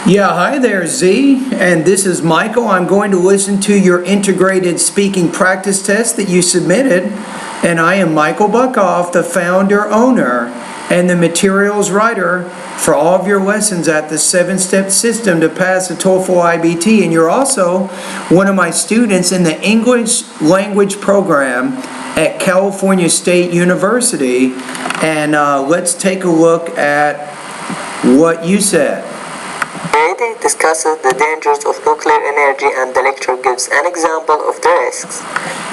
Yeah, hi there, Z, and this is Michael. I'm going to listen to your integrated speaking practice test that you submitted, and I am Michael Buckoff, the founder, owner, and the materials writer for all of your lessons at the 7-step system to pass the TOEFL IBT, and you're also one of my students in the English language program at California State University, and let's take a look at what you said. Reading discusses the dangers of nuclear energy and the lecture gives an example of the risks.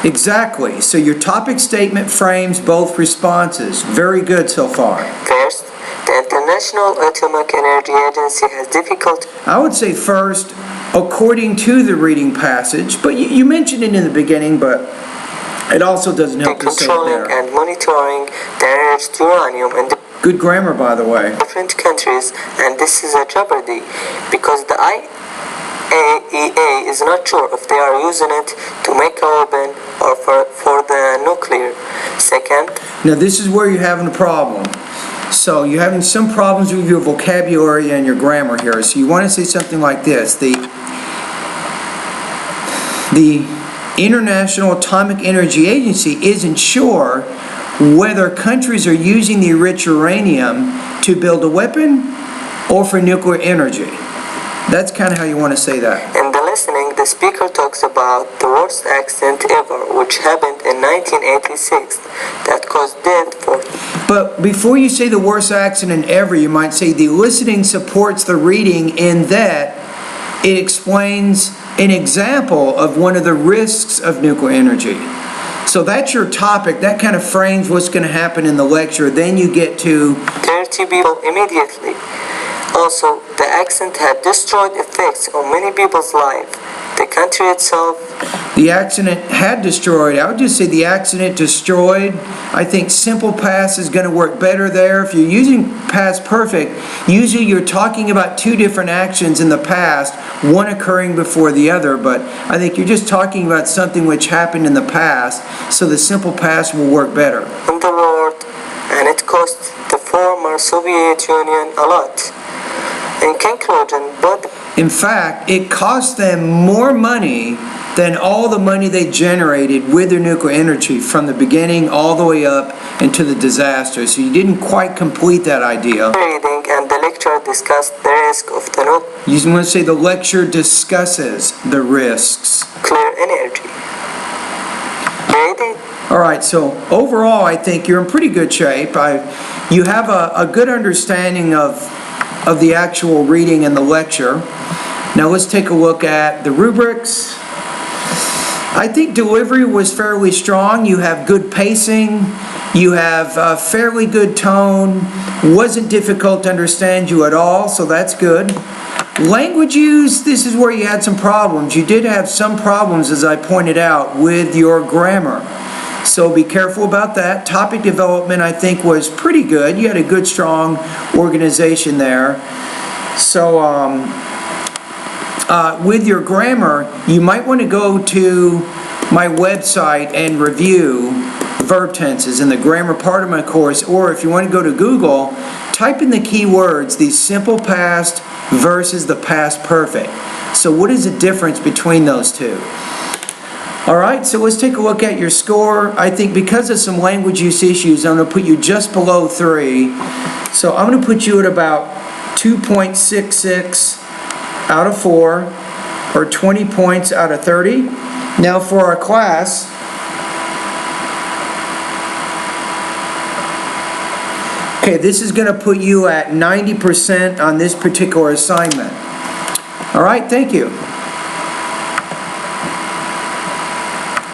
Exactly. So your topic statement frames both responses. Very good so far. First, the International Atomic Energy Agency has difficulty. I would say first, according to the reading passage, but you mentioned it in the beginning, but it also doesn't help to say it controlling there. and monitoring the enriched uranium in Good grammar, by the way. different countries, and this is a jeopardy because the IAEA is not sure if they are using it to make a weapon or for the nuclear. Second, Now this is where you're having a problem. So you're having some problems with your vocabulary and your grammar here. So you want to say something like this. The International Atomic Energy Agency isn't sure whether countries are using the enriched uranium to build a weapon or for nuclear energy. That's kind of how you want to say that. in the listening, the speaker talks about the worst accident ever, which happened in 1986, that caused death for. But before you say the worst accident ever, you might say the listening supports the reading in that it explains an example of one of the risks of nuclear energy. So that's your topic. That kind of frames what's going to happen in the lecture. Then you get to 30 people immediately. Also, the accident had destroyed effects on many people's lives. The country itself. the accident had destroyed. I would just say the accident destroyed. I think simple past is going to work better there. If you're using past perfect, usually you're talking about two different actions in the past, one occurring before the other, but I think you're just talking about something which happened in the past, so the simple past will work better. In the world, and it cost the former Soviet Union a lot. In conclusion, but In fact, it cost them more money than all the money they generated with their nuclear energy from the beginning all the way up into the disaster. So you didn't quite complete that idea. reading and the lecture discussed the risk of the You want to say the lecture discusses the risks. nuclear energy. Reading All right, so overall, I think you're in pretty good shape. You have a good understanding of the actual reading and the lecture. Now let's take a look at the rubrics. I think delivery was fairly strong. You have good pacing. You have a fairly good tone. Wasn't difficult to understand you at all, so that's good. Language use, this is where you had some problems. You did have some problems, as I pointed out, with your grammar. So be careful about that. Topic development, I think, was pretty good. You had a good, strong organization there. So with your grammar, you might want to go to my website and review verb tenses in the grammar part of my course, or if you want to go to Google, type in the keywords, the simple past versus the past perfect. So what is the difference between those two? All right, so let's take a look at your score. I think because of some language use issues, I'm going to put you just below 3. So I'm going to put you at about 2.66 out of 4, or 20 points out of 30. Now for our class, okay, this is going to put you at 90% on this particular assignment. All right, thank you.